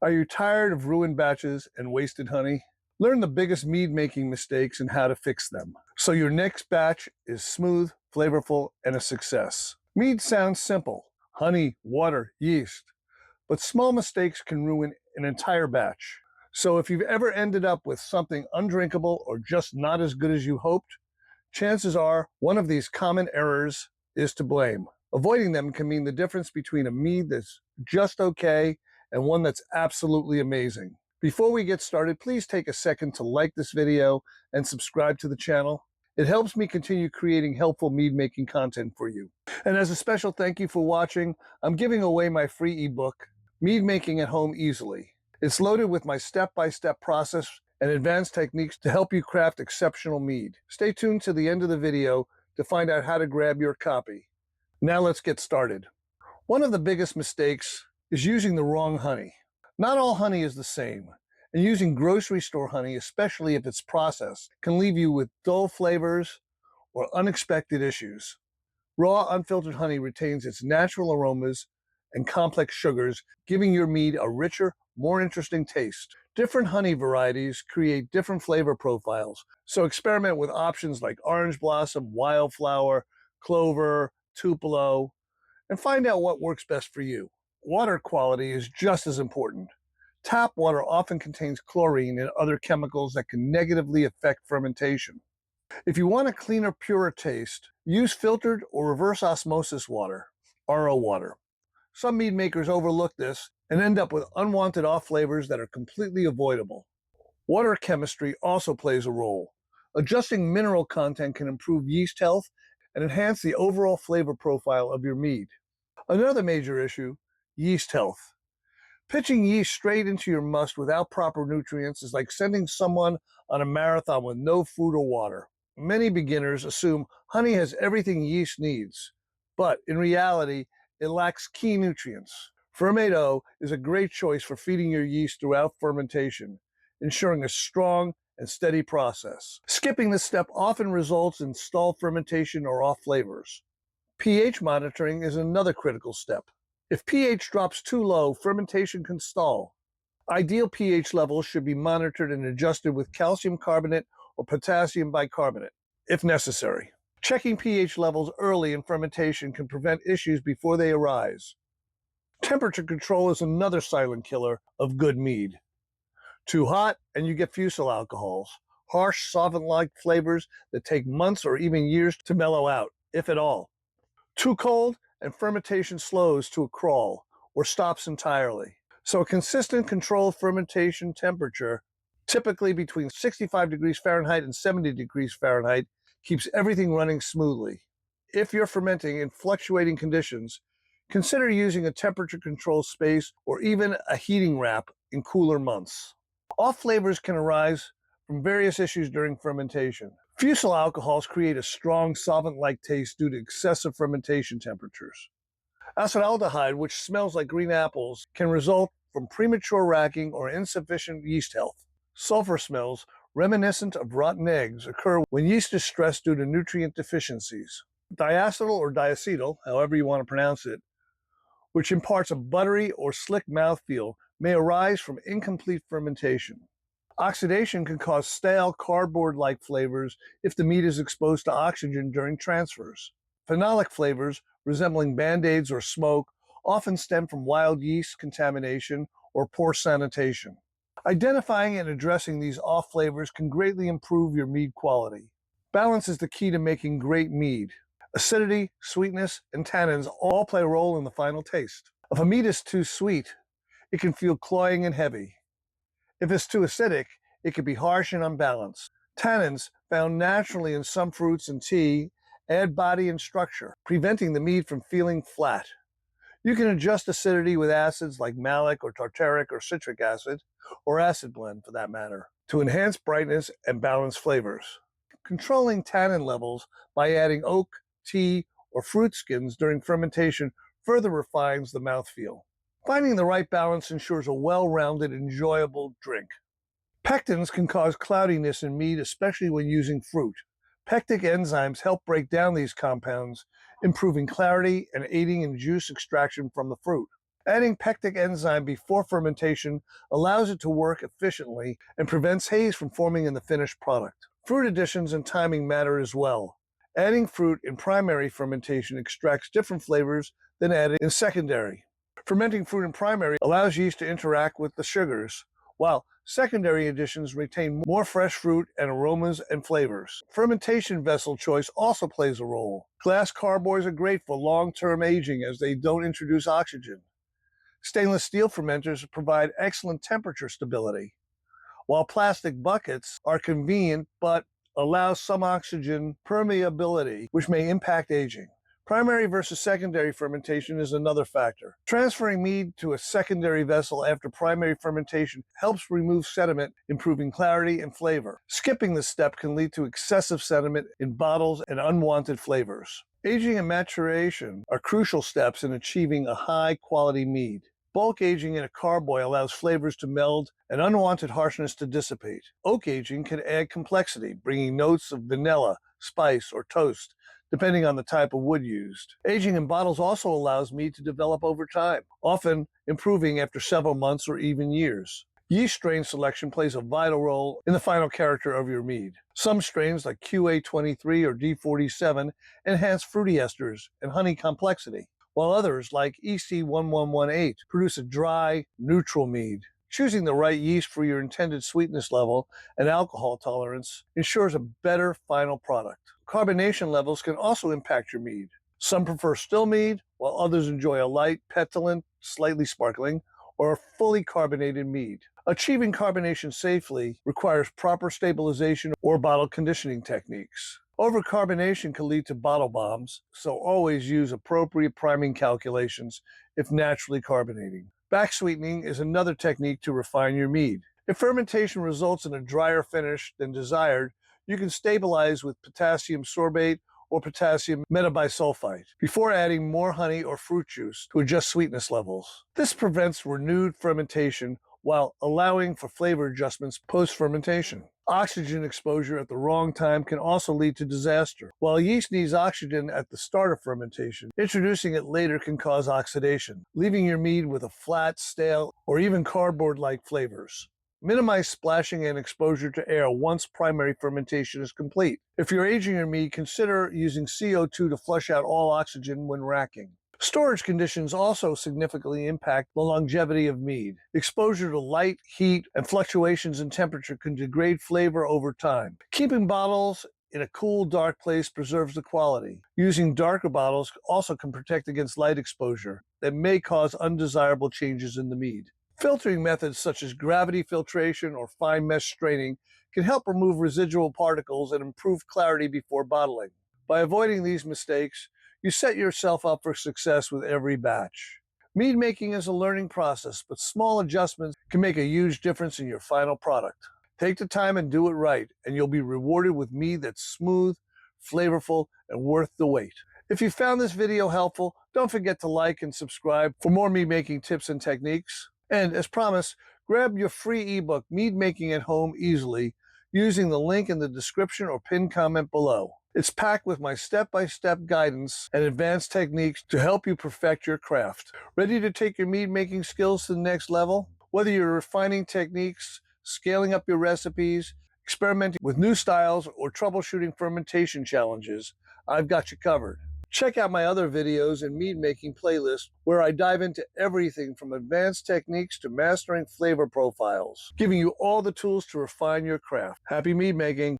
Are you tired of ruined batches and wasted honey? Learn the biggest mead-making mistakes and how to fix them, so your next batch is smooth, flavorful, and a success. Mead sounds simple: honey, water, yeast. But small mistakes can ruin an entire batch. So if you've ever ended up with something undrinkable or just not as good as you hoped, chances are one of these common errors is to blame. Avoiding them can mean the difference between a mead that's just okay and one that's absolutely amazing. Before we get started, please take a second to like this video and subscribe to the channel. It helps me continue creating helpful mead-making content for you. And as a special thank you for watching, I'm giving away my free ebook, Mead Making at Home Easily. It's loaded with my step-by-step process and advanced techniques to help you craft exceptional mead. Stay tuned to the end of the video to find out how to grab your copy. Now let's get started. One of the biggest mistakes is using the wrong honey. Not all honey is the same, and using grocery store honey, especially if it's processed, can leave you with dull flavors or unexpected issues. Raw, unfiltered honey retains its natural aromas and complex sugars, giving your mead a richer, more interesting taste. Different honey varieties create different flavor profiles, so experiment with options like orange blossom, wildflower, clover, tupelo, and find out what works best for you. Water quality is just as important. Tap water often contains chlorine and other chemicals that can negatively affect fermentation. If you want a cleaner, purer taste, use filtered or reverse osmosis water, RO water. Some mead makers overlook this and end up with unwanted off flavors that are completely avoidable. Water chemistry also plays a role. Adjusting mineral content can improve yeast health and enhance the overall flavor profile of your mead. Another major issue: yeast health. Pitching yeast straight into your must without proper nutrients is like sending someone on a marathon with no food or water. Many beginners assume honey has everything yeast needs, but in reality, it lacks key nutrients. Fermento is a great choice for feeding your yeast throughout fermentation, ensuring a strong and steady process. Skipping this step often results in stalled fermentation or off flavors. pH monitoring is another critical step. If pH drops too low, fermentation can stall. Ideal pH levels should be monitored and adjusted with calcium carbonate or potassium bicarbonate, if necessary. Checking pH levels early in fermentation can prevent issues before they arise. Temperature control is another silent killer of good mead. Too hot, and you get fusel alcohols, harsh, solvent-like flavors that take months or even years to mellow out, if at all. Too cold, and fermentation slows to a crawl or stops entirely. So a consistent controlled fermentation temperature, typically between 65 degrees Fahrenheit and 70 degrees Fahrenheit, keeps everything running smoothly. If you're fermenting in fluctuating conditions, consider using a temperature-controlled space or even a heating wrap in cooler months. Off flavors can arise from various issues during fermentation. Fusel alcohols create a strong solvent-like taste due to excessive fermentation temperatures. Acetaldehyde, which smells like green apples, can result from premature racking or insufficient yeast health. Sulfur smells, reminiscent of rotten eggs, occur when yeast is stressed due to nutrient deficiencies. Diacetyl or diacetyl, however you want to pronounce it, which imparts a buttery or slick mouthfeel, may arise from incomplete fermentation. Oxidation can cause stale, cardboard-like flavors if the mead is exposed to oxygen during transfers. Phenolic flavors, resembling Band-Aids or smoke, often stem from wild yeast contamination or poor sanitation. Identifying and addressing these off flavors can greatly improve your mead quality. Balance is the key to making great mead. Acidity, sweetness, and tannins all play a role in the final taste. If a mead is too sweet, it can feel cloying and heavy. If it's too acidic, it can be harsh and unbalanced. Tannins, found naturally in some fruits and tea, add body and structure, preventing the mead from feeling flat. You can adjust acidity with acids like malic or tartaric or citric acid, or acid blend for that matter, to enhance brightness and balance flavors. Controlling tannin levels by adding oak, tea, or fruit skins during fermentation further refines the mouthfeel. Finding the right balance ensures a well-rounded, enjoyable drink. Pectins can cause cloudiness in mead, especially when using fruit. Pectic enzymes help break down these compounds, improving clarity and aiding in juice extraction from the fruit. Adding pectic enzyme before fermentation allows it to work efficiently and prevents haze from forming in the finished product. Fruit additions and timing matter as well. Adding fruit in primary fermentation extracts different flavors than added in secondary. Fermenting fruit in primary allows yeast to interact with the sugars, while secondary additions retain more fresh fruit and aromas and flavors. Fermentation vessel choice also plays a role. Glass carboys are great for long-term aging as they don't introduce oxygen. Stainless steel fermenters provide excellent temperature stability, while plastic buckets are convenient but allow some oxygen permeability, which may impact aging. Primary versus secondary fermentation is another factor. Transferring mead to a secondary vessel after primary fermentation helps remove sediment, improving clarity and flavor. Skipping this step can lead to excessive sediment in bottles and unwanted flavors. Aging and maturation are crucial steps in achieving a high-quality mead. Bulk aging in a carboy allows flavors to meld and unwanted harshness to dissipate. Oak aging can add complexity, bringing notes of vanilla, spice, or toast, depending on the type of wood used. Aging in bottles also allows mead to develop over time, often improving after several months or even years. Yeast strain selection plays a vital role in the final character of your mead. Some strains like QA23 or D47 enhance fruity esters and honey complexity, while others like EC1118 produce a dry, neutral mead. Choosing the right yeast for your intended sweetness level and alcohol tolerance ensures a better final product. Carbonation levels can also impact your mead. Some prefer still mead, while others enjoy a light, petulant, slightly sparkling, or a fully carbonated mead. Achieving carbonation safely requires proper stabilization or bottle conditioning techniques. Overcarbonation can lead to bottle bombs, so always use appropriate priming calculations if naturally carbonating. Back-sweetening is another technique to refine your mead. If fermentation results in a drier finish than desired, you can stabilize with potassium sorbate or potassium metabisulfite before adding more honey or fruit juice to adjust sweetness levels. This prevents renewed fermentation while allowing for flavor adjustments post-fermentation. Oxygen exposure at the wrong time can also lead to disaster. While yeast needs oxygen at the start of fermentation, introducing it later can cause oxidation, leaving your mead with a flat, stale, or even cardboard-like flavors. Minimize splashing and exposure to air once primary fermentation is complete. If you're aging your mead, consider using CO2 to flush out all oxygen when racking. Storage conditions also significantly impact the longevity of mead. Exposure to light, heat, and fluctuations in temperature can degrade flavor over time. Keeping bottles in a cool, dark place preserves the quality. Using darker bottles also can protect against light exposure that may cause undesirable changes in the mead. Filtering methods such as gravity filtration or fine mesh straining can help remove residual particles and improve clarity before bottling. By avoiding these mistakes, you set yourself up for success with every batch. Mead making is a learning process, but small adjustments can make a huge difference in your final product. Take the time and do it right, and you'll be rewarded with mead that's smooth, flavorful, and worth the wait. If you found this video helpful, don't forget to like and subscribe for more mead making tips and techniques. And as promised, grab your free ebook, Mead Making at Home Easily, using the link in the description or pinned comment below. It's packed with my step-by-step guidance and advanced techniques to help you perfect your craft. Ready to take your mead making skills to the next level? Whether you're refining techniques, scaling up your recipes, experimenting with new styles, or troubleshooting fermentation challenges, I've got you covered. Check out my other videos and mead making playlist where I dive into everything from advanced techniques to mastering flavor profiles, giving you all the tools to refine your craft. Happy mead making!